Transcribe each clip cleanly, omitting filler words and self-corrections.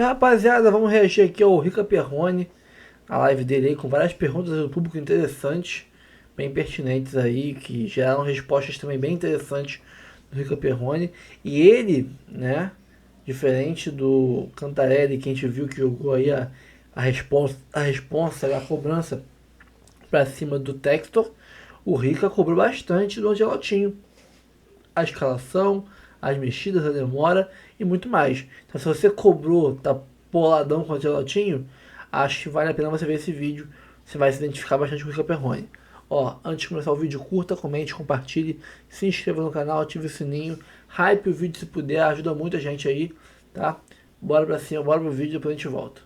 Rapaziada, vamos reagir aqui ao Rica Perrone, a live dele aí com várias perguntas do público interessantes, bem pertinentes aí, que geraram respostas também bem interessantes do Rica Perrone. E ele, né, diferente do Cantarelli, que a gente viu que jogou aí a cobrança pra cima do Textor, o Rica cobrou bastante do Angelotinho. A escalação, as mexidas, a demora e muito mais. Então, se você cobrou, tá boladão com o Angelotinho, acho que vale a pena você ver esse vídeo. Você vai se identificar bastante com o Caperrone. Ó, antes de começar o vídeo, curta, comente, compartilhe, se inscreva no canal, ative o sininho, hype o vídeo se puder, ajuda muita gente aí, tá? Bora pra cima, bora pro vídeo, depois a gente volta.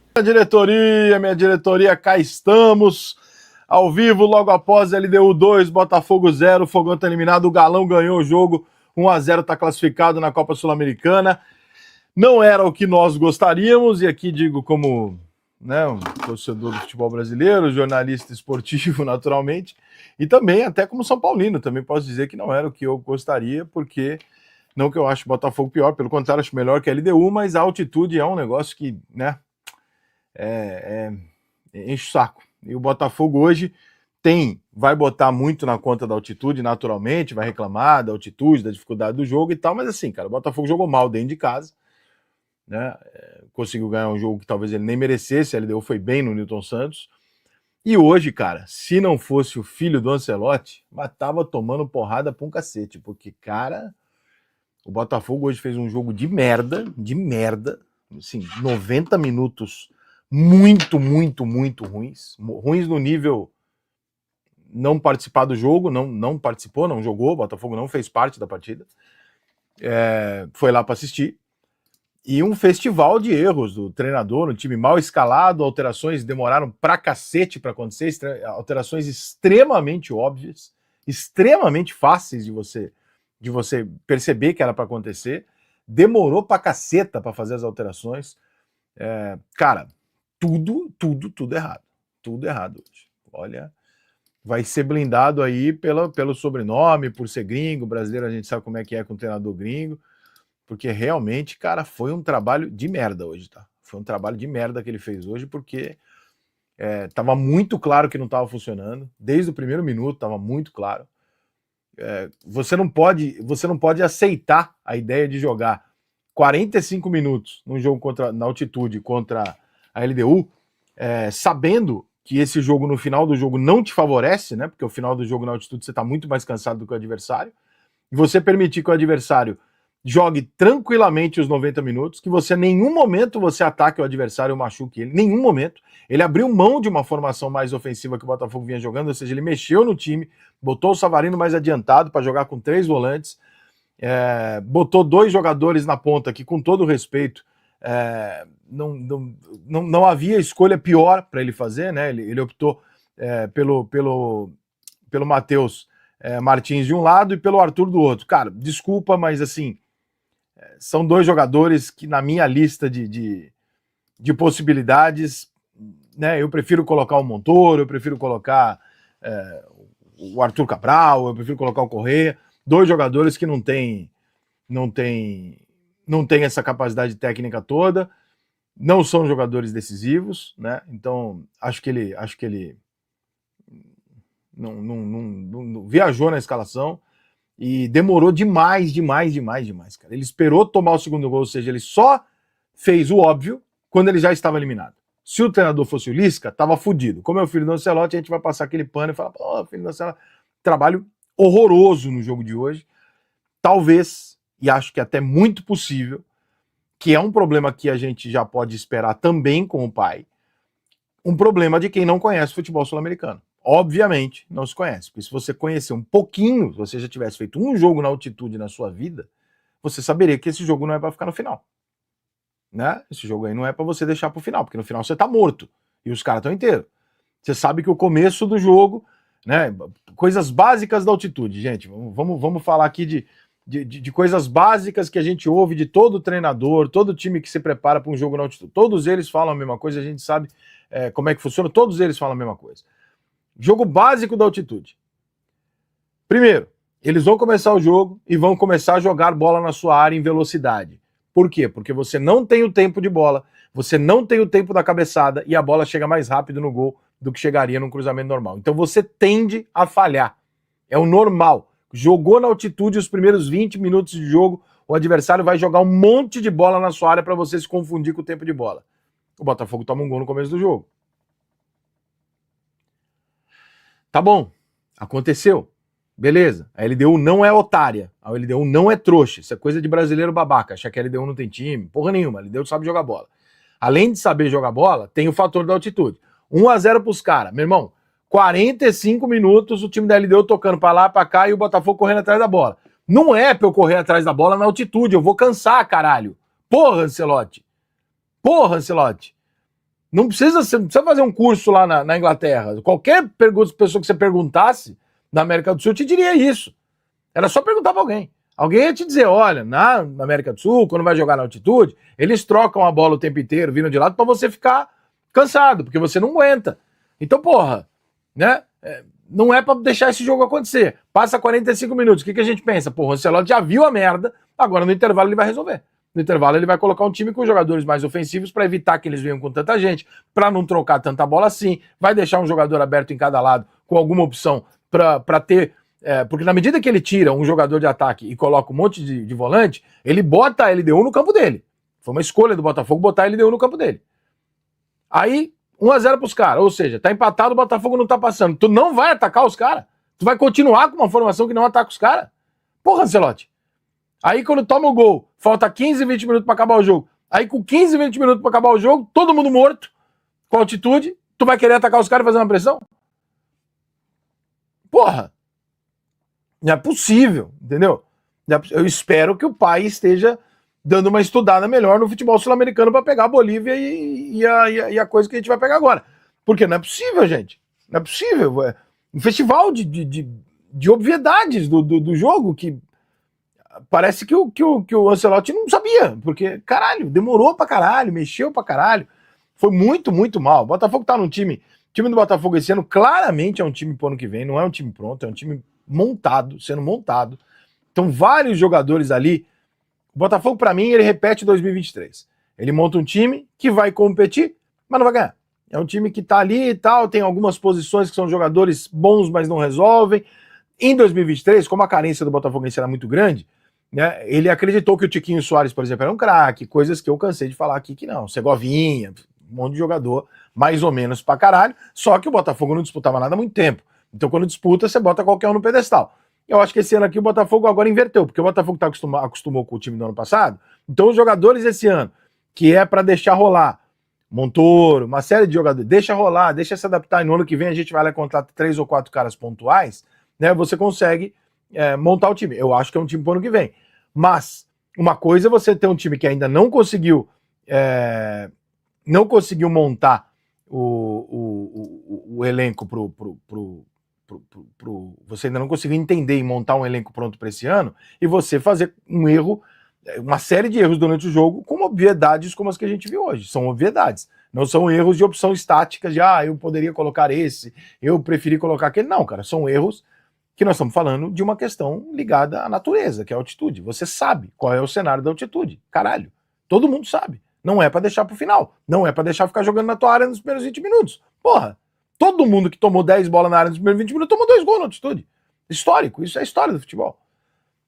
Minha diretoria, cá estamos, ao vivo, logo após LDU 2, Botafogo 0, Fogão tá eliminado, o Galão ganhou o jogo, 1-0, tá classificado na Copa Sul-Americana. Não era o que nós gostaríamos, e aqui digo como, né, um torcedor do futebol brasileiro, jornalista esportivo naturalmente, e também até como São Paulino, também posso dizer que não era o que eu gostaria, porque não que eu acho o Botafogo pior, pelo contrário, acho melhor que a LDU, mas a altitude é um negócio que, né, enche o saco. E o Botafogo hoje vai botar muito na conta da altitude, naturalmente, vai reclamar da altitude, da dificuldade do jogo e tal, mas assim, cara, o Botafogo jogou mal dentro de casa, né? Conseguiu ganhar um jogo que talvez ele nem merecesse, a LDU foi bem no Newton Santos. E hoje, cara, se não fosse o filho do Ancelotti, mas tava tomando porrada pra um cacete, porque, cara, o Botafogo hoje fez um jogo de merda, assim, 90 minutos muito ruins no nível não participar do jogo, não participou, não jogou, o Botafogo não fez parte da partida, foi lá para assistir, e um festival de erros do treinador, um time mal escalado, alterações demoraram pra cacete pra acontecer, alterações extremamente óbvias, extremamente fáceis de você perceber que era para acontecer, demorou pra caceta pra fazer as alterações, cara, tudo errado. Tudo errado hoje. Olha, vai ser blindado aí pelo sobrenome, por ser gringo, brasileiro a gente sabe como é que é com o treinador gringo, porque realmente, cara, foi um trabalho de merda hoje, tá? Foi um trabalho de merda que ele fez hoje, porque tava muito claro que não tava funcionando, desde o primeiro minuto tava muito claro. Você não pode aceitar a ideia de jogar 45 minutos num jogo na altitude contra a LDU, sabendo que esse jogo no final do jogo não te favorece, né? Porque o final do jogo na altitude você está muito mais cansado do que o adversário, e você permitir que o adversário jogue tranquilamente os 90 minutos, que você em nenhum momento você ataque o adversário ou machuque ele, nenhum momento. Ele abriu mão de uma formação mais ofensiva que o Botafogo vinha jogando, ou seja, ele mexeu no time, botou o Savarino mais adiantado para jogar com 3 volantes, botou 2 jogadores na ponta que, com todo respeito, não havia escolha pior para ele fazer, né? Ele optou pelo Matheus Martins de um lado e pelo Arthur do outro. Cara, desculpa, mas assim, são 2 jogadores que na minha lista de possibilidades, né, eu prefiro colocar o Montoro, eu prefiro colocar o Arthur Cabral, eu prefiro colocar o Corrêa, 2 jogadores que não tem essa capacidade técnica toda, não são jogadores decisivos, né? Então acho que ele não viajou na escalação e demorou demais, cara. Ele esperou tomar o segundo gol, ou seja, ele só fez o óbvio quando ele já estava eliminado. Se o treinador fosse o Lisca, tava fudido. Como é o filho do Ancelotti, a gente vai passar aquele pano e falar, pô, filho do Ancelotti, trabalho horroroso no jogo de hoje. Talvez, e acho que até muito possível, que é um problema que a gente já pode esperar também com o pai, um problema de quem não conhece futebol sul-americano. Obviamente, não se conhece, porque se você conhecer um pouquinho, se você já tivesse feito um jogo na altitude na sua vida, você saberia que esse jogo não é para ficar no final. Né? Esse jogo aí não é para você deixar pro final, porque no final você tá morto e os caras estão inteiros. Você sabe que o começo do jogo, né, coisas básicas da altitude, gente, vamos falar aqui de coisas básicas que a gente ouve de todo treinador, todo time que se prepara para um jogo na altitude. Todos eles falam a mesma coisa, a gente sabe como é que funciona, todos eles falam a mesma coisa. Jogo básico da altitude. Primeiro, eles vão começar o jogo e vão começar a jogar bola na sua área em velocidade. Por quê? Porque você não tem o tempo de bola, você não tem o tempo da cabeçada e a bola chega mais rápido no gol do que chegaria num cruzamento normal. Então você tende a falhar. É o normal. Jogou na altitude os primeiros 20 minutos de jogo, o adversário vai jogar um monte de bola na sua área para você se confundir com o tempo de bola. O Botafogo toma um gol no começo do jogo. Tá bom, aconteceu. Beleza, a LDU não é otária, a LDU não é trouxa, isso é coisa de brasileiro babaca, achar que a LDU não tem time, porra nenhuma, a LDU sabe jogar bola. Além de saber jogar bola, tem o fator da altitude. 1-0 pros caras, meu irmão, 45 minutos o time da LDU tocando pra lá, pra cá e o Botafogo correndo atrás da bola. Não é pra eu correr atrás da bola na altitude, eu vou cansar, caralho. Porra, Ancelotti. Porra, Ancelotti. Não precisa fazer um curso lá na Inglaterra. Qualquer pessoa que você perguntasse na América do Sul te diria isso. Era só perguntar pra alguém. Alguém ia te dizer, olha, na América do Sul, quando vai jogar na altitude, eles trocam a bola o tempo inteiro, vindo de lado, pra você ficar cansado, porque você não aguenta. Então, porra, né? Não é pra deixar esse jogo acontecer. Passa 45 minutos, o que a gente pensa? Porra, o Ancelotti já viu a merda, agora no intervalo ele vai resolver. No intervalo ele vai colocar um time com jogadores mais ofensivos para evitar que eles venham com tanta gente, para não trocar tanta bola assim, vai deixar um jogador aberto em cada lado com alguma opção para ter... porque na medida que ele tira um jogador de ataque e coloca um monte de volante, ele bota a LDU no campo dele. Foi uma escolha do Botafogo botar a LDU no campo dele. Aí, 1-0 pros caras, ou seja, tá empatado, o Botafogo não tá passando. Tu não vai atacar os caras? Tu vai continuar com uma formação que não ataca os caras? Porra, Ancelotti. Aí quando toma o gol, falta 15, 20 minutos pra acabar o jogo. Aí com 15, 20 minutos pra acabar o jogo, todo mundo morto, com altitude, tu vai querer atacar os caras e fazer uma pressão? Porra. Não é possível, entendeu? Eu espero que o pai esteja dando uma estudada melhor no futebol sul-americano para pegar a Bolívia e a coisa que a gente vai pegar agora. Porque não é possível, gente. Não é possível. É um festival de obviedades do jogo que parece que o Ancelotti não sabia. Porque, caralho, demorou pra caralho, mexeu pra caralho. Foi muito, muito mal. O Botafogo tá num time... O time do Botafogo esse ano claramente é um time pro ano que vem. Não é um time pronto, é um time montado, sendo montado. Então, vários jogadores ali. O Botafogo, para mim, ele repete 2023. Ele monta um time que vai competir, mas não vai ganhar. É um time que tá ali e tal, tem algumas posições que são jogadores bons, mas não resolvem. Em 2023, como a carência do Botafogo era muito grande, né, ele acreditou que o Tiquinho Soares, por exemplo, era um craque, coisas que eu cansei de falar aqui que não. Segovinha, um monte de jogador, mais ou menos pra caralho, só que o Botafogo não disputava nada há muito tempo. Então, quando disputa, você bota qualquer um no pedestal. Eu acho que esse ano aqui o Botafogo agora inverteu, porque o Botafogo acostumou com o time do ano passado. Então os jogadores esse ano, que é para deixar rolar, Montoro, uma série de jogadores, deixa rolar, deixa se adaptar, e no ano que vem a gente vai lá contratar 3 ou 4 caras pontuais, né? Você consegue montar o time. Eu acho que é um time pro ano que vem. Mas uma coisa é você ter um time que ainda não conseguiu montar o elenco você ainda não conseguiu entender e montar um elenco pronto para esse ano, e você fazer um erro, uma série de erros durante o jogo, com obviedades como as que a gente viu hoje. São obviedades. Não são erros de opção estática, de eu poderia colocar esse, eu preferi colocar aquele. Não, cara, são erros que nós estamos falando de uma questão ligada à natureza, que é a altitude. Você sabe qual é o cenário da altitude. Caralho. Todo mundo sabe. Não é para deixar pro final. Não é para deixar ficar jogando na tua área nos primeiros 20 minutos. Porra. Todo mundo que tomou 10 bolas na área nos primeiros 20 minutos tomou 2 gols na altitude. Histórico, isso é história do futebol.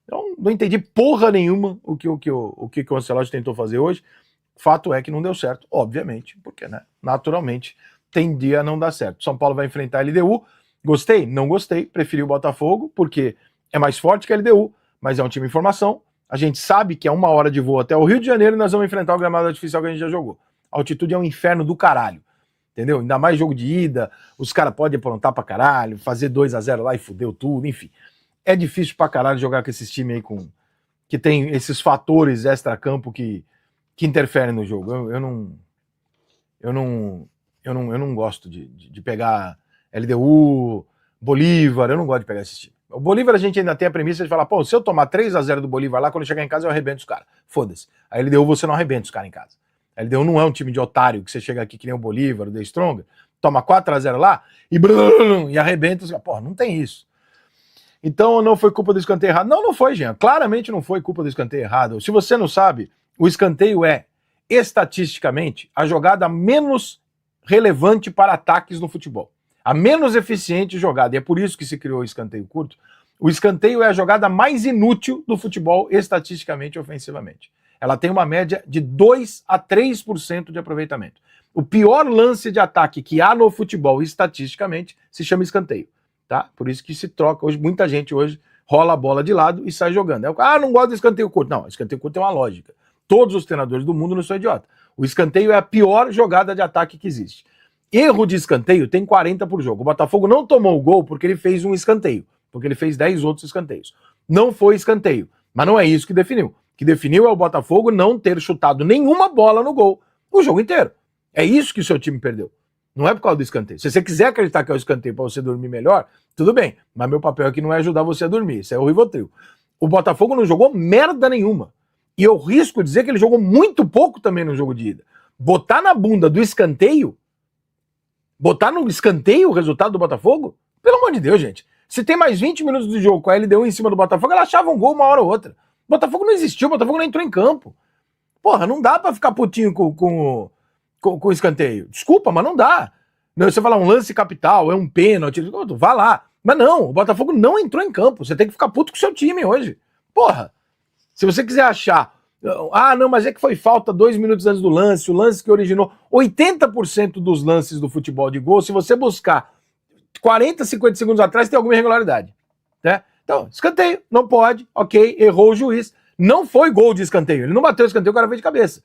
Então, não entendi porra nenhuma o que o Ancelotti tentou fazer hoje. Fato é que não deu certo, obviamente, porque, né, naturalmente, tendia a não dar certo. São Paulo vai enfrentar a LDU. Gostei? Não gostei. Preferi o Botafogo, porque é mais forte que a LDU, mas é um time em formação. A gente sabe que é 1 hora de voo até o Rio de Janeiro e nós vamos enfrentar o gramado artificial que a gente já jogou. A altitude é um inferno do caralho. Entendeu? Ainda mais jogo de ida, os caras podem aprontar pra caralho, fazer 2-0 lá e fudeu tudo, enfim. É difícil pra caralho jogar com esses times aí que tem esses fatores extra-campo que interferem no jogo. Eu não gosto de pegar LDU, Bolívar, eu não gosto de pegar esses times. O Bolívar a gente ainda tem a premissa de falar, pô, se eu tomar 3-0 do Bolívar lá, quando eu chegar em casa eu arrebento os caras. Foda-se. A LDU você não arrebenta os caras em casa. A LDU não é um time de otário que você chega aqui que nem o Bolívar, o The Stronger, toma 4-0 lá e arrebenta os caras. Porra, não tem isso. Então não foi culpa do escanteio errado. Não foi, Jean. Claramente não foi culpa do escanteio errado. Se você não sabe, o escanteio é estatisticamente, a jogada menos relevante para ataques no futebol. A menos eficiente jogada. E é por isso que se criou o escanteio curto. O escanteio é a jogada mais inútil do futebol, estatisticamente e ofensivamente. Ela tem uma média de 2 a 3% de aproveitamento. O pior lance de ataque que há no futebol, estatisticamente, se chama escanteio. Tá? Por isso que se troca. Hoje, muita gente hoje rola a bola de lado e sai jogando. Não gosto do escanteio curto. Não, escanteio curto tem uma lógica. Todos os treinadores do mundo não são idiotas. O escanteio é a pior jogada de ataque que existe. Erro de escanteio tem 40 por jogo. O Botafogo não tomou o gol porque ele fez um escanteio, porque ele fez 10 outros escanteios. Não foi escanteio, mas não é isso que definiu. O que definiu é o Botafogo não ter chutado nenhuma bola no gol o jogo inteiro. É isso que o seu time perdeu. Não é por causa do escanteio. Se você quiser acreditar que é o escanteio para você dormir melhor, tudo bem. Mas meu papel aqui não é ajudar você a dormir. Isso é o Rivotril. O Botafogo não jogou merda nenhuma. E eu risco dizer que ele jogou muito pouco também no jogo de ida. Botar na bunda do escanteio, botar no escanteio o resultado do Botafogo? Pelo amor de Deus, gente. Se tem mais 20 minutos de jogo com a LDU em cima do Botafogo, ela achava um gol uma hora ou outra. O Botafogo não existiu, o Botafogo não entrou em campo. Porra, não dá pra ficar putinho com o escanteio. Desculpa, mas não dá. Você fala um lance capital, é um pênalti, vá lá. Mas não, o Botafogo não entrou em campo. Você tem que ficar puto com o seu time hoje. Porra, se você quiser achar, não, mas é que foi falta 2 minutos antes do lance, o lance que originou 80% dos lances do futebol de gol, se você buscar 40, 50 segundos atrás, tem alguma irregularidade. Né? Então, escanteio, não pode, ok, errou o juiz. Não foi gol de escanteio, ele não bateu o escanteio, o cara veio de cabeça.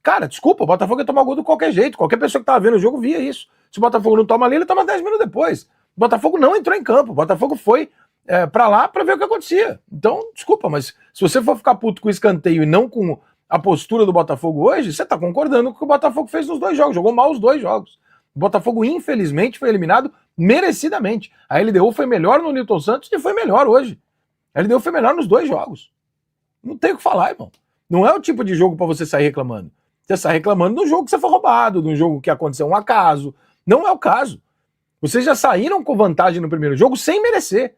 Cara, desculpa, o Botafogo ia tomar gol de qualquer jeito, qualquer pessoa que tava vendo o jogo via isso. Se o Botafogo não toma ali, ele toma 10 minutos depois. O Botafogo não entrou em campo, o Botafogo foi pra lá pra ver o que acontecia. Então, desculpa, mas se você for ficar puto com o escanteio e não com a postura do Botafogo hoje, você tá concordando com o que o Botafogo fez nos 2 jogos, jogou mal os 2 jogos. O Botafogo, infelizmente, foi eliminado merecidamente. A LDU foi melhor no Nilton Santos e foi melhor hoje. A LDU foi melhor nos 2 jogos. Não tem o que falar, irmão. Não é o tipo de jogo pra você sair reclamando. Você sai reclamando do jogo que você foi roubado, do jogo que aconteceu um acaso. Não é o caso. Vocês já saíram com vantagem no primeiro jogo sem merecer.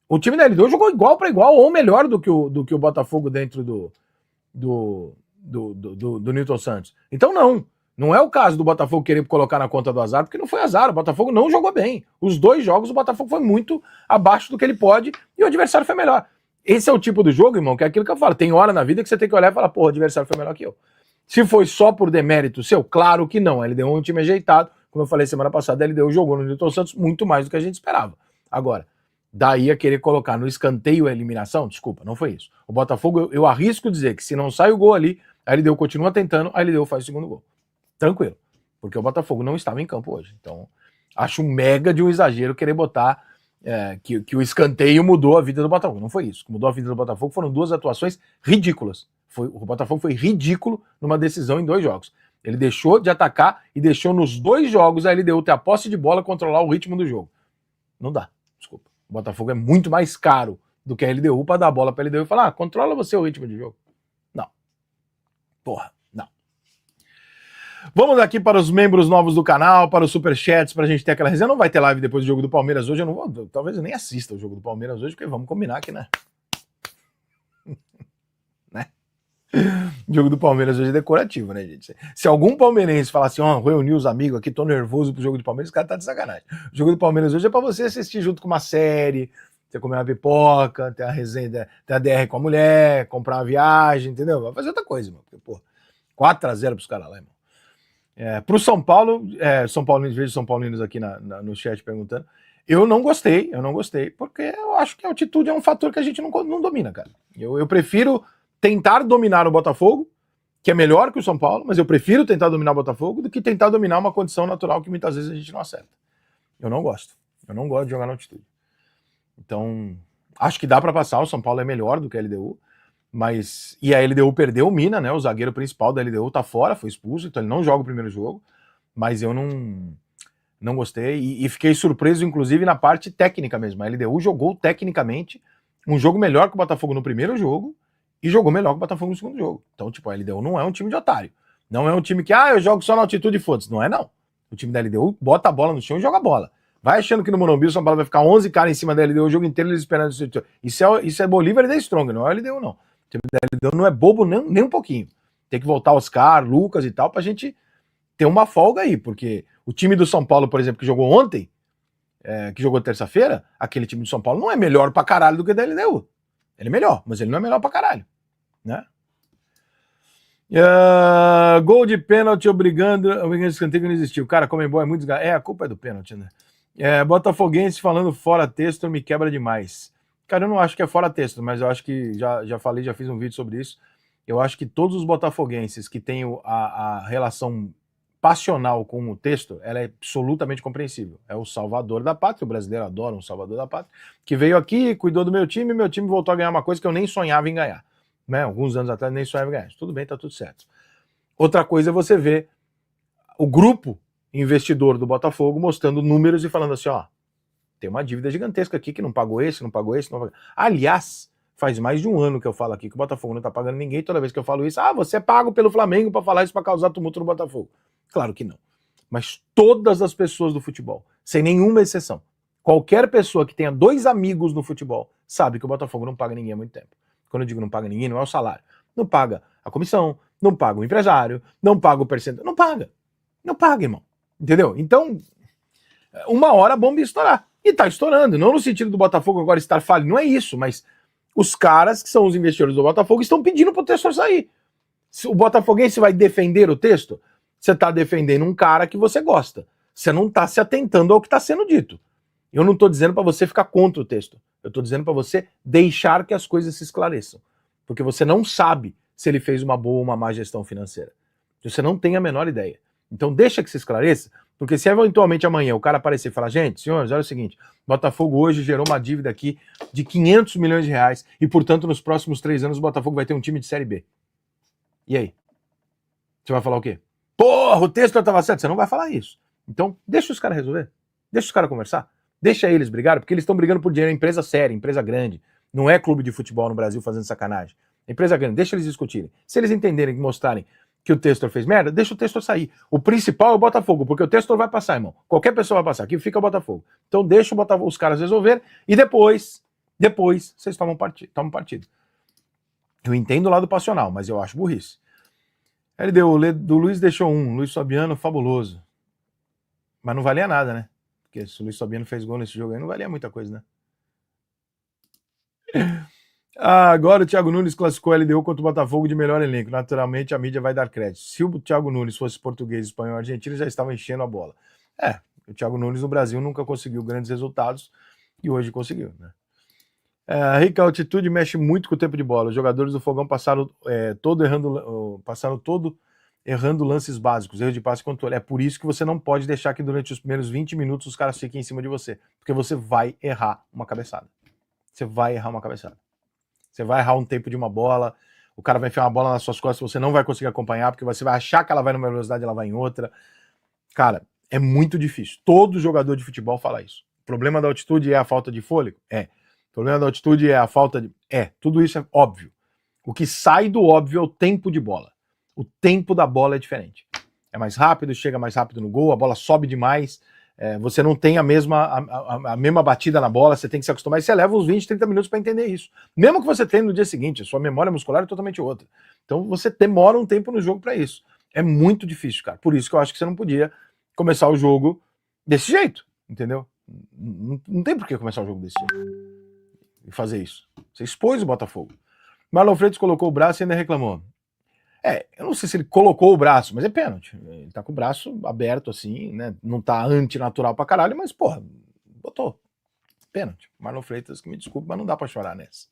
O time da LDU jogou igual para igual, ou melhor do que o Botafogo dentro do Nilton Santos. Então não é o caso do Botafogo querer colocar na conta do azar, porque não foi azar, o Botafogo não jogou bem. Os 2 jogos o Botafogo foi muito abaixo do que ele pode e o adversário foi melhor. Esse é o tipo do jogo, irmão, que é aquilo que eu falo, tem hora na vida que você tem que olhar e falar, porra, o adversário foi melhor que eu. Se foi só por demérito seu, claro que não, a LDU é um time ajeitado, como eu falei semana passada, a LDU jogou no Nilton Santos muito mais do que a gente esperava. Agora, daí a querer colocar no escanteio a eliminação, desculpa, não foi isso. O Botafogo, eu arrisco dizer que se não sai o gol ali, a LDU continua tentando, a LDU faz o segundo gol. Tranquilo, porque o Botafogo não estava em campo hoje. Então, acho mega de um exagero querer botar que o escanteio mudou a vida do Botafogo. Não foi isso. O que mudou a vida do Botafogo foram 2 atuações ridículas. O Botafogo foi ridículo numa decisão em 2 jogos. Ele deixou de atacar e deixou nos 2 jogos a LDU ter a posse de bola e controlar o ritmo do jogo. Não dá, desculpa. O Botafogo é muito mais caro do que a LDU para dar a bola para a LDU e falar, controla você o ritmo de jogo. Não. Porra, não. Vamos aqui para os membros novos do canal, para os superchats, para a gente ter aquela resenha. Não vai ter live depois do jogo do Palmeiras hoje, eu não vou, talvez eu nem assista o jogo do Palmeiras hoje, porque vamos combinar aqui, né? O jogo do Palmeiras hoje é decorativo, né, gente? Se algum palmeirense falar assim, reuniu os amigos aqui, tô nervoso pro jogo do Palmeiras, o cara tá de sacanagem. O jogo do Palmeiras hoje é pra você assistir junto com uma série, você comer uma pipoca, ter a resenha, ter a DR com a mulher, comprar uma viagem, entendeu? Vai fazer outra coisa, mano. Porque, pô, 4-0 pros caras lá, irmão. Pro São Paulo, São Paulinos, vejo São Paulinos aqui no chat perguntando, eu não gostei, porque eu acho que a altitude é um fator que a gente não domina, cara. Eu prefiro tentar dominar o Botafogo, que é melhor que o São Paulo, mas eu prefiro tentar dominar o Botafogo do que tentar dominar uma condição natural que muitas vezes a gente não acerta. Eu não gosto de jogar na altitude. Então, acho que dá para passar, o São Paulo é melhor do que a LDU, e a LDU perdeu o Mina, né, o zagueiro principal da LDU tá fora, foi expulso, então ele não joga o primeiro jogo, mas eu não gostei, e fiquei surpreso, inclusive, na parte técnica mesmo. A LDU jogou tecnicamente um jogo melhor que o Botafogo no primeiro jogo, e jogou melhor que o Botafogo no segundo jogo. Então, tipo, a LDU não é um time de otário. Não é um time que, eu jogo só na altitude e foda-se. Não é, não. O time da LDU bota a bola no chão e joga a bola. Vai achando que no Morumbi o São Paulo vai ficar 11 caras em cima da LDU o jogo inteiro, eles esperando. Isso é Bolívar e The Strong, não é a LDU, não. O time da LDU não é bobo nem um pouquinho. Tem que voltar Oscar, Lucas e tal, pra gente ter uma folga aí, porque o time do São Paulo, por exemplo, que jogou ontem, que jogou terça-feira, aquele time do São Paulo não é melhor pra caralho do que o da LDU. Ele é melhor, mas ele não é melhor pra caralho, né? Gol de pênalti obrigando escanteio que não existiu. Cara, Comembol é muito a culpa é do pênalti, né? Botafoguense falando fora texto me quebra demais. Cara, eu não acho que é fora texto, mas eu acho que já falei, já fiz um vídeo sobre isso. Eu acho que todos os botafoguenses que têm a relação passional com o texto, ela é absolutamente compreensível. É o salvador da pátria, o brasileiro adora um salvador da pátria, que veio aqui, cuidou do meu time voltou a ganhar uma coisa que eu nem sonhava em ganhar. Né? Alguns anos atrás nem sonhava em ganhar. Tudo bem, tá tudo certo. Outra coisa é você ver o grupo investidor do Botafogo mostrando números e falando assim, ó, tem uma dívida gigantesca aqui que não pagou esse, não pagou esse, não pagou... Aliás, faz mais de um ano que eu falo aqui que o Botafogo não tá pagando ninguém. Toda vez que eu falo isso, você é pago pelo Flamengo para falar isso para causar tumulto no Botafogo. Claro que não. Mas todas as pessoas do futebol, sem nenhuma exceção, qualquer pessoa que tenha 2 amigos no futebol, sabe que o Botafogo não paga ninguém há muito tempo. Quando eu digo não paga ninguém, não é o salário. Não paga a comissão, não paga o empresário, não paga o percentual. Não paga. Não paga, irmão. Entendeu? Então, uma hora a bomba ia estourar. E tá estourando. Não no sentido do Botafogo agora estar falido, não é isso, mas os caras que são os investidores do Botafogo estão pedindo pro texto sair. Se o botafoguense vai defender o texto, você está defendendo um cara que você gosta. Você não está se atentando ao que está sendo dito. Eu não estou dizendo para você ficar contra o texto. Eu estou dizendo para você deixar que as coisas se esclareçam. Porque você não sabe se ele fez uma boa ou uma má gestão financeira. Você não tem a menor ideia. Então deixa que se esclareça, porque se eventualmente amanhã o cara aparecer e falar, gente, senhores, olha o seguinte, Botafogo hoje gerou uma dívida aqui de 500 milhões de reais e, portanto, nos próximos 3 anos o Botafogo vai ter um time de Série B. E aí? Você vai falar o quê? Porra, o texto estava certo. Você não vai falar isso. Então, deixa os caras resolver. Deixa os caras conversar. Deixa eles brigar, porque eles estão brigando por dinheiro. É empresa séria, empresa grande. Não é clube de futebol no Brasil fazendo sacanagem. É empresa grande. Deixa eles discutirem. Se eles entenderem e mostrarem que o Testor fez merda, deixa o Testor sair. O principal é o Botafogo, porque o Testor vai passar, irmão. Qualquer pessoa vai passar. Aqui fica o Botafogo. Então deixa o Botafogo, os caras resolver e depois vocês tomam partido. Eu entendo o lado passional, mas eu acho burrice. LDU, do Luiz deixou Luiz Fabiano, fabuloso. Mas não valia nada, né? Porque se o Luiz Fabiano fez gol nesse jogo aí, não valia muita coisa, né? Agora o Thiago Nunes classificou a LDU contra o Botafogo de melhor elenco. Naturalmente a mídia vai dar crédito. Se o Thiago Nunes fosse português, espanhol, argentino, já estava enchendo a bola. O Thiago Nunes no Brasil nunca conseguiu grandes resultados e hoje conseguiu, né? Rica, a altitude mexe muito com o tempo de bola. Os jogadores do Fogão passaram todo errando lances básicos, erro de passe e controle. É por isso que você não pode deixar que durante os primeiros 20 minutos os caras fiquem em cima de você, porque você vai errar uma cabeçada. Você vai errar um tempo de uma bola, o cara vai enfiar uma bola nas suas costas, você não vai conseguir acompanhar, porque você vai achar que ela vai numa velocidade e ela vai em outra. Cara, é muito difícil. Todo jogador de futebol fala isso. O problema da altitude é a falta de fôlego? O problema da altitude é a falta de... tudo isso é óbvio. O que sai do óbvio é o tempo de bola. O tempo da bola é diferente. É mais rápido, chega mais rápido no gol, a bola sobe demais, você não tem a mesma batida na bola, você tem que se acostumar, e você leva uns 20, 30 minutos para entender isso. Mesmo que você treine no dia seguinte, a sua memória muscular é totalmente outra. Então você demora um tempo no jogo para isso. É muito difícil, cara. Por isso que eu acho que você não podia começar o jogo desse jeito, entendeu? Não tem por que começar o jogo desse jeito e fazer isso. Você expôs o Botafogo. Marlon Freitas colocou o braço e ainda reclamou. Eu não sei se ele colocou o braço, mas é pênalti. Ele tá com o braço aberto assim, né? Não tá antinatural pra caralho, mas porra, botou. Pênalti. Marlon Freitas, que me desculpe, mas não dá pra chorar nessa.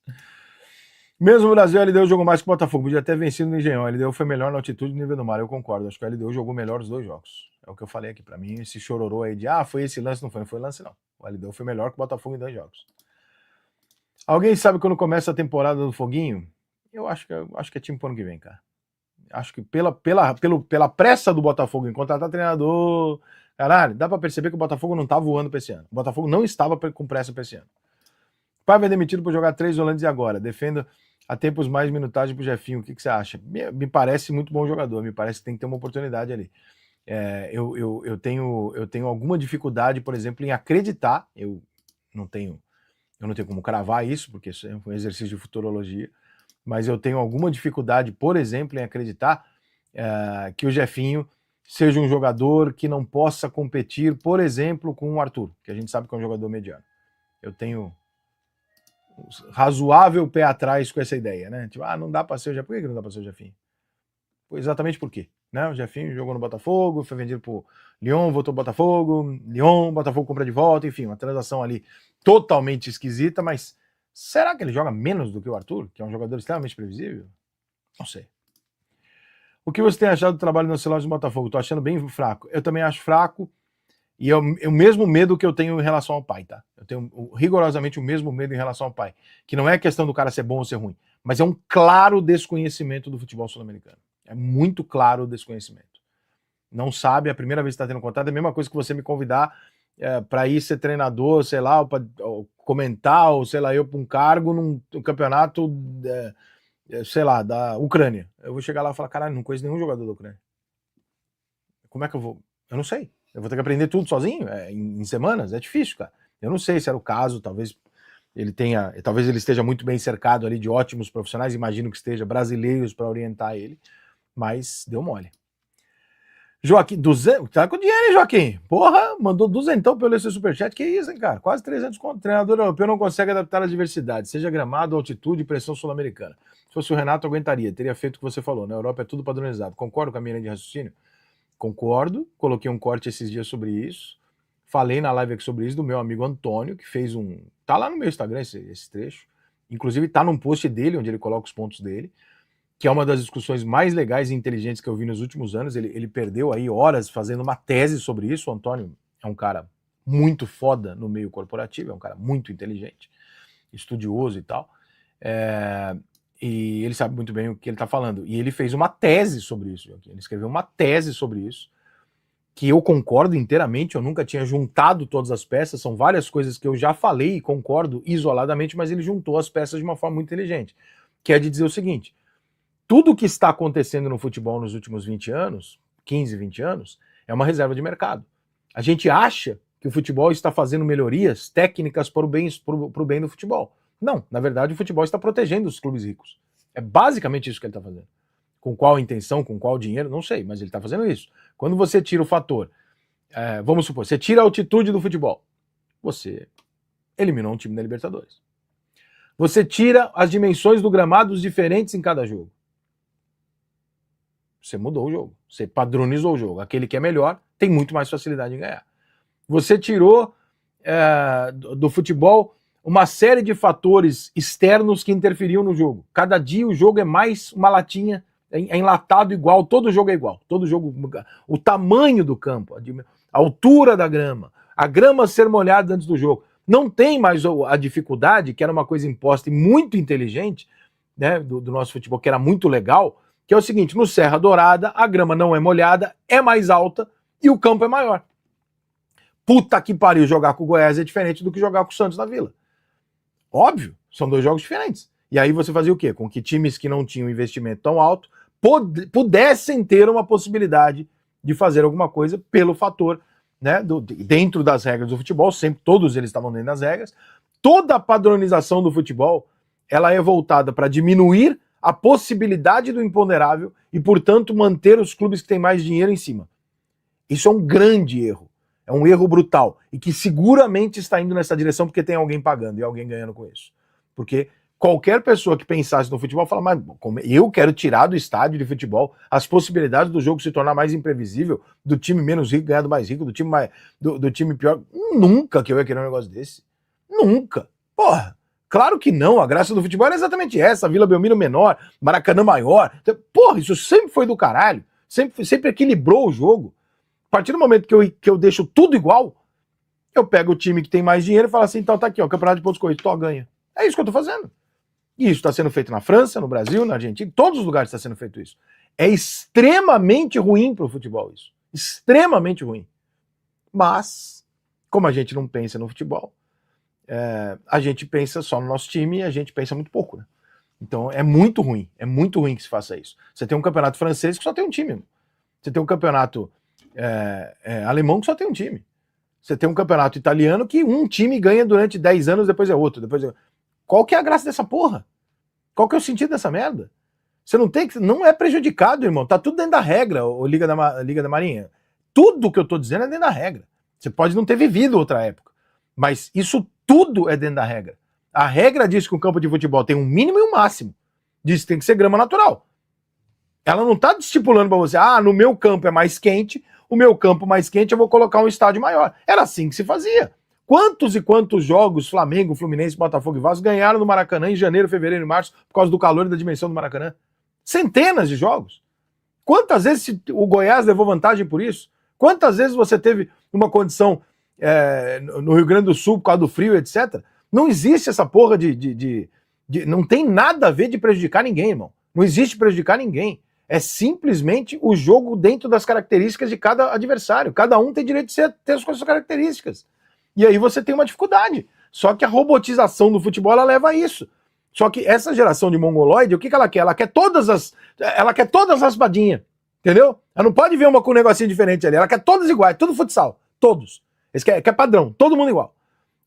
Mesmo o Brasil, a LDU jogou mais que o Botafogo. Podia ter vencido no Engenhão. A LDU foi melhor na altitude e no nível do mar. Eu concordo. Acho que a LDU jogou melhor os 2 jogos. É o que eu falei aqui. Pra mim, esse chororô aí de foi esse lance, não foi lance, não. O LDU foi melhor que o Botafogo em 2 jogos. Alguém sabe quando começa a temporada do Foguinho? Eu acho que é time pro ano que vem, cara. Acho que pela pressa do Botafogo em contratar treinador, caralho, dá pra perceber que o Botafogo não tá voando pra esse ano. O Botafogo não estava com pressa pra esse ano. Paiva é demitido por jogar 3 volantes e agora. Defendo a tempos mais minutagem pro Jefinho. O que você acha? Me parece muito bom jogador, me parece que tem que ter uma oportunidade ali. Eu tenho alguma dificuldade, por exemplo, em acreditar, eu não tenho como cravar isso, porque isso é um exercício de futurologia, mas eu tenho alguma dificuldade, por exemplo, em acreditar que o Jefinho seja um jogador que não possa competir, por exemplo, com o Arthur, que a gente sabe que é um jogador mediano. Eu tenho um razoável pé atrás com essa ideia, né? Tipo, não dá para ser o Jefinho. Por que não dá para ser o Jefinho? Exatamente por quê? Né? O Jefinho jogou no Botafogo, foi vendido pro Lyon, voltou pro Botafogo, Botafogo compra de volta, enfim, uma transação ali totalmente esquisita, mas será que ele joga menos do que o Arthur, que é um jogador extremamente previsível? Não sei. O que você tem achado do trabalho no Ancelotti do Botafogo? Tô achando bem fraco. Eu também acho fraco, e é o mesmo medo que eu tenho em relação ao pai, tá? Eu tenho rigorosamente o mesmo medo em relação ao pai, que não é questão do cara ser bom ou ser ruim, mas é um claro desconhecimento do futebol sul-americano. É muito claro o desconhecimento. Não sabe, a primeira vez que está tendo contato, é a mesma coisa que você me convidar para ir ser treinador, sei lá, ou comentar, ou sei lá, eu para um cargo num campeonato, sei lá, da Ucrânia. Eu vou chegar lá e falar, caralho, não conheço nenhum jogador da Ucrânia. Como é que eu vou? Eu não sei. Eu vou ter que aprender tudo sozinho, em semanas? É difícil, cara. Eu não sei se era o caso, talvez talvez ele esteja muito bem cercado ali de ótimos profissionais, imagino que esteja, brasileiros para orientar ele, mas deu mole. Joaquim, 200, tá com dinheiro, hein, Joaquim? Porra, mandou 200 pelo seu superchat, que isso, hein, cara? Quase 300 conto. Treinador europeu não consegue adaptar a diversidade, seja gramado, altitude e pressão sul-americana. Se fosse o Renato, aguentaria, teria feito o que você falou, na Europa é tudo padronizado. Concordo com a minha linha de raciocínio? Concordo, coloquei um corte esses dias sobre isso, falei na live aqui sobre isso do meu amigo Antônio, que fez tá lá no meu Instagram esse trecho, inclusive tá num post dele, onde ele coloca os pontos dele, que é uma das discussões mais legais e inteligentes que eu vi nos últimos anos. Ele perdeu aí horas fazendo uma tese sobre isso. O Antônio é um cara muito foda no meio corporativo, é um cara muito inteligente, estudioso e tal, e ele sabe muito bem o que ele está falando. E ele fez uma tese sobre isso, ele escreveu uma tese sobre isso, que eu concordo inteiramente, eu nunca tinha juntado todas as peças, são várias coisas que eu já falei e concordo isoladamente, mas ele juntou as peças de uma forma muito inteligente, que é de dizer o seguinte: tudo que está acontecendo no futebol nos últimos 20 anos, 15, 20 anos, é uma reserva de mercado. A gente acha que o futebol está fazendo melhorias técnicas para o bem do futebol. Não, na verdade o futebol está protegendo os clubes ricos. É basicamente isso que ele está fazendo. Com qual intenção, com qual dinheiro, não sei, mas ele está fazendo isso. Quando você tira o fator, vamos supor, você tira a altitude do futebol, você eliminou um time da Libertadores. Você tira as dimensões do gramado diferentes em cada jogo. Você mudou o jogo, você padronizou o jogo. Aquele que é melhor tem muito mais facilidade em ganhar. Você tirou do futebol uma série de fatores externos que interferiam no jogo. Cada dia o jogo é mais uma latinha, é enlatado igual, todo jogo é igual. Todo jogo, o tamanho do campo, a altura da grama, a grama ser molhada antes do jogo. Não tem mais a dificuldade, que era uma coisa imposta e muito inteligente, né, do nosso futebol, que era muito legal, que é o seguinte: no Serra Dourada, a grama não é molhada, é mais alta e o campo é maior. Puta que pariu, jogar com o Goiás é diferente do que jogar com o Santos na Vila. Óbvio, são dois jogos diferentes. E aí você fazia o quê? Com que times que não tinham investimento tão alto pudessem ter uma possibilidade de fazer alguma coisa pelo fator, né, dentro das regras do futebol, sempre todos eles estavam dentro das regras. Toda a padronização do futebol, ela é voltada para diminuir a possibilidade do imponderável e, portanto, manter os clubes que têm mais dinheiro em cima. Isso é um grande erro. É um erro brutal. E que seguramente está indo nessa direção porque tem alguém pagando e alguém ganhando com isso. Porque qualquer pessoa que pensasse no futebol fala, mas eu quero tirar do estádio de futebol as possibilidades do jogo se tornar mais imprevisível, do time menos rico ganhar do mais rico, do time pior. Nunca que eu ia querer um negócio desse. Nunca. Porra. Claro que não, a graça do futebol era exatamente essa, Vila Belmiro menor, Maracanã maior. Porra, isso sempre foi do caralho, sempre equilibrou o jogo. A partir do momento que eu deixo tudo igual, eu pego o time que tem mais dinheiro e falo assim, então tá aqui, ó, campeonato de pontos corridos, ganha. É isso que eu tô fazendo. E isso está sendo feito na França, no Brasil, na Argentina, em todos os lugares está sendo feito isso. É extremamente ruim pro futebol isso. Extremamente ruim. Mas, como a gente não pensa no futebol, a gente pensa só no nosso time e a gente pensa muito pouco, né? Então é muito ruim que se faça isso. Você tem um campeonato francês que só tem um time. Você tem um campeonato alemão que só tem um time. Você tem um campeonato italiano que um time ganha durante 10 anos, depois é outro. Qual que é a graça dessa porra? Qual que é o sentido dessa merda? Você não tem que. Não é prejudicado, irmão. Tá tudo dentro da regra, o Liga da Marinha. Tudo que eu tô dizendo é dentro da regra. Você pode não ter vivido outra época. Mas isso tudo é dentro da regra. A regra diz que um campo de futebol tem um mínimo e um máximo. Diz que tem que ser grama natural. Ela não tá estipulando pra você, no meu campo é mais quente, o meu campo mais quente eu vou colocar um estádio maior. Era assim que se fazia. Quantos e quantos jogos Flamengo, Fluminense, Botafogo e Vasco ganharam no Maracanã em janeiro, fevereiro e março por causa do calor e da dimensão do Maracanã? Centenas de jogos. Quantas vezes o Goiás levou vantagem por isso? Quantas vezes você teve uma condição no Rio Grande do Sul por causa do frio, etc. Não existe essa porra não tem nada a ver de prejudicar ninguém, irmão. Não existe prejudicar ninguém. É simplesmente o jogo dentro das características de cada adversário. Cada um tem direito de ter as suas características. E aí você tem uma dificuldade. Só que a robotização do futebol ela leva a isso. Só que essa geração de mongoloide, o que ela quer? Ela quer todas as raspadinhas. Entendeu? Ela não pode ver uma com um negocinho diferente ali. Ela quer todas iguais, tudo futsal. Todos. Eles quer padrão, todo mundo igual.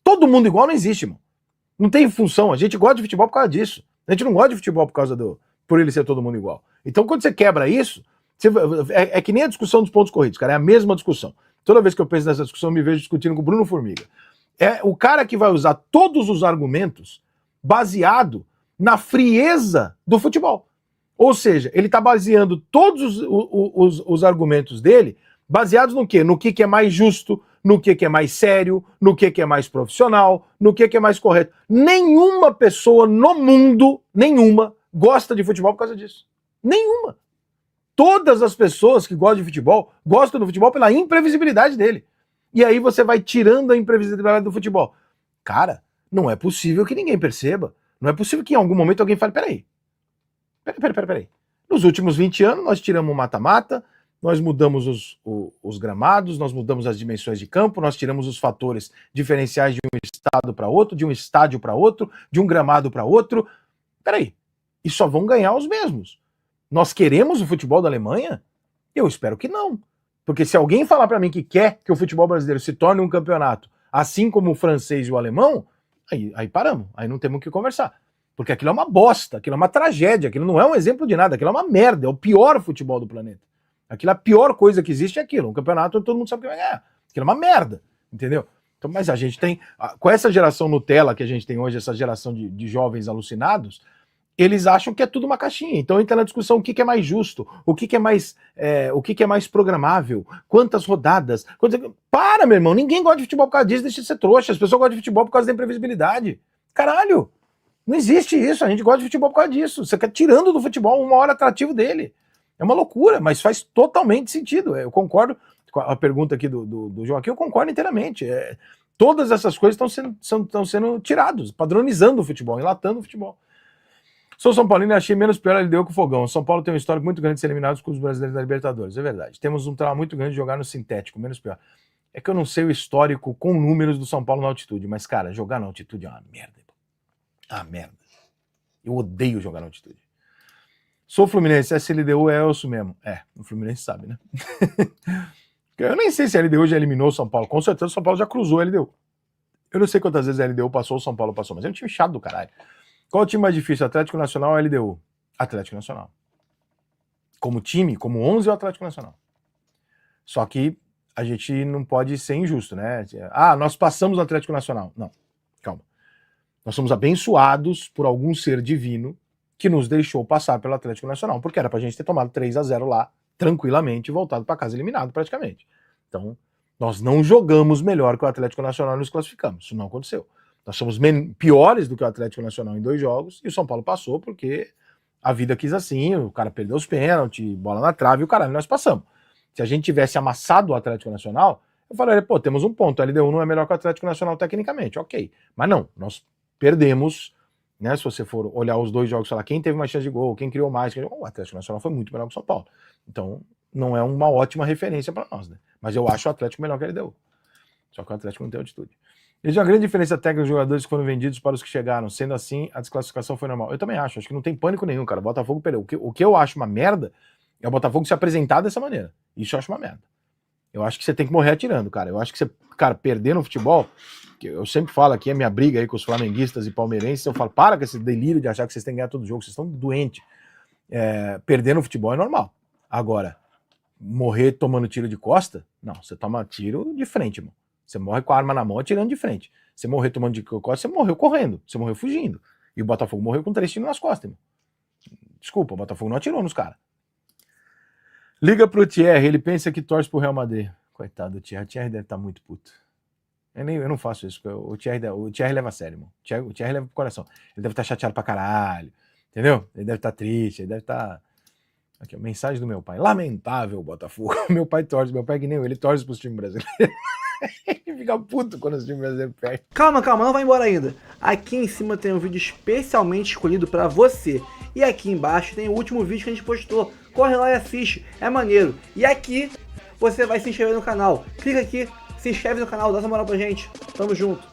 Todo mundo igual não existe, irmão. Não tem função. A gente gosta de futebol por causa disso. A gente não gosta de futebol por ele ser todo mundo igual. Então, quando você quebra isso, é que nem a discussão dos pontos corridos, cara. É a mesma discussão. Toda vez que eu penso nessa discussão, eu me vejo discutindo com o Bruno Formiga. É o cara que vai usar todos os argumentos baseado na frieza do futebol. Ou seja, ele está baseando todos os argumentos dele baseados no quê? No que é mais justo, no que é mais sério, no que é mais profissional, no que é mais correto. Nenhuma pessoa no mundo, gosta de futebol por causa disso. Nenhuma. Todas as pessoas que gostam de futebol, gostam do futebol pela imprevisibilidade dele. E aí você vai tirando a imprevisibilidade do futebol. Cara, não é possível que ninguém perceba. Não é possível que em algum momento alguém fale, peraí. Nos últimos 20 anos nós tiramos o mata-mata, nós mudamos os gramados, nós mudamos as dimensões de campo, nós tiramos os fatores diferenciais de um estado para outro, de um estádio para outro, de um gramado para outro. Peraí, e só vão ganhar os mesmos. Nós queremos o futebol da Alemanha? Eu espero que não. Porque se alguém falar para mim que quer que o futebol brasileiro se torne um campeonato, assim como o francês e o alemão, aí paramos, aí não temos o que conversar. Porque aquilo é uma bosta, aquilo é uma tragédia, aquilo não é um exemplo de nada, aquilo é uma merda, é o pior futebol do planeta. Aquilo é a pior coisa que existe, é aquilo, um campeonato onde todo mundo sabe que vai ganhar. Aquilo é uma merda, entendeu? Então, mas a gente tem, com essa geração Nutella que a gente tem hoje, essa geração de jovens alucinados, eles acham que é tudo uma caixinha. Então entra na discussão o que é mais justo, o que é mais programável, quantas rodadas. Para, meu irmão, ninguém gosta de futebol por causa disso, deixa de ser trouxa. As pessoas gostam de futebol por causa da imprevisibilidade. Caralho, não existe isso, a gente gosta de futebol por causa disso. Você quer tirando do futebol uma hora atrativo dele. É uma loucura, mas faz totalmente sentido. Eu concordo com a pergunta aqui do João aqui, eu concordo inteiramente. Todas essas coisas estão sendo tiradas, padronizando o futebol, enlatando o futebol. Sou São Paulino e achei menos pior a LDU que o Fogão. O São Paulo tem um histórico muito grande de ser eliminado com os brasileiros da Libertadores, é verdade. Temos um trauma muito grande de jogar no sintético, menos pior. É que eu não sei o histórico com números do São Paulo na altitude, mas, cara, jogar na altitude é uma merda. Ah, merda. Eu odeio jogar na altitude. Sou Fluminense, essa LDU é osso mesmo. O Fluminense sabe, né? Eu nem sei se a LDU já eliminou o São Paulo. Com certeza o São Paulo já cruzou a LDU. Eu não sei quantas vezes a LDU passou ou o São Paulo passou, mas é um time chato do caralho. Qual o time mais difícil, Atlético Nacional ou LDU? Atlético Nacional. Como time, como 11 é o Atlético Nacional. Só que a gente não pode ser injusto, né? Nós passamos o Atlético Nacional. Não, calma. Nós somos abençoados por algum ser divino que nos deixou passar pelo Atlético Nacional, porque era pra gente ter tomado 3-0 lá, tranquilamente, e voltado pra casa eliminado, praticamente. Então, nós não jogamos melhor que o Atlético Nacional e nos classificamos. Isso não aconteceu. Nós somos piores do que o Atlético Nacional em 2 jogos, e o São Paulo passou porque a vida quis assim, o cara perdeu os pênaltis, bola na trave, e o caralho, nós passamos. Se a gente tivesse amassado o Atlético Nacional, eu falaria, temos um ponto, a LDU não é melhor que o Atlético Nacional tecnicamente, ok. Mas não, nós perdemos, né, se você for olhar os 2 jogos, falar quem teve mais chance de gol, quem criou mais, o Atlético Nacional foi muito melhor que o São Paulo. Então, não é uma ótima referência para nós, né? Mas eu acho o Atlético melhor que a LDU. Só que o Atlético não tem altitude. Existe uma grande diferença técnica dos jogadores que foram vendidos para os que chegaram. Sendo assim, a desclassificação foi normal. Eu também acho que não tem pânico nenhum, cara. O Botafogo perdeu. O que eu acho uma merda é o Botafogo se apresentar dessa maneira. Isso eu acho uma merda. Eu acho que você tem que morrer atirando, cara. Eu acho que você, cara, perder no futebol, que eu sempre falo aqui, a minha briga aí com os flamenguistas e palmeirenses, eu falo, para com esse delírio de achar que vocês têm que ganhar todo jogo, vocês estão doentes. perder no futebol é normal. Agora, morrer tomando tiro de costa, não, você toma tiro de frente, irmão. Você morre com a arma na mão atirando de frente. Você morrer tomando de costa, você morreu correndo, você morreu fugindo. E o Botafogo morreu com 3 tiros nas costas, irmão. Desculpa, o Botafogo não atirou nos caras. Liga pro Thierry, ele pensa que torce pro Real Madrid. Coitado do Thierry, o Thierry deve estar muito puto. Eu não faço isso, porque o Thierry leva a sério, irmão. O Thierry leva pro coração. Ele deve estar chateado pra caralho, entendeu? Ele deve estar triste, ele deve estar... Aqui, a mensagem do meu pai. Lamentável, Botafogo. Meu pai é que nem eu, ele torce pros times brasileiros. Ele fica puto quando os times brasileiros perdem. Calma, não vai embora ainda. Aqui em cima tem um vídeo especialmente escolhido pra você. E aqui embaixo tem o último vídeo que a gente postou. Corre lá e assiste, é maneiro. E aqui você vai se inscrever no canal. Clica aqui, se inscreve no canal, dá essa moral pra gente. Tamo junto.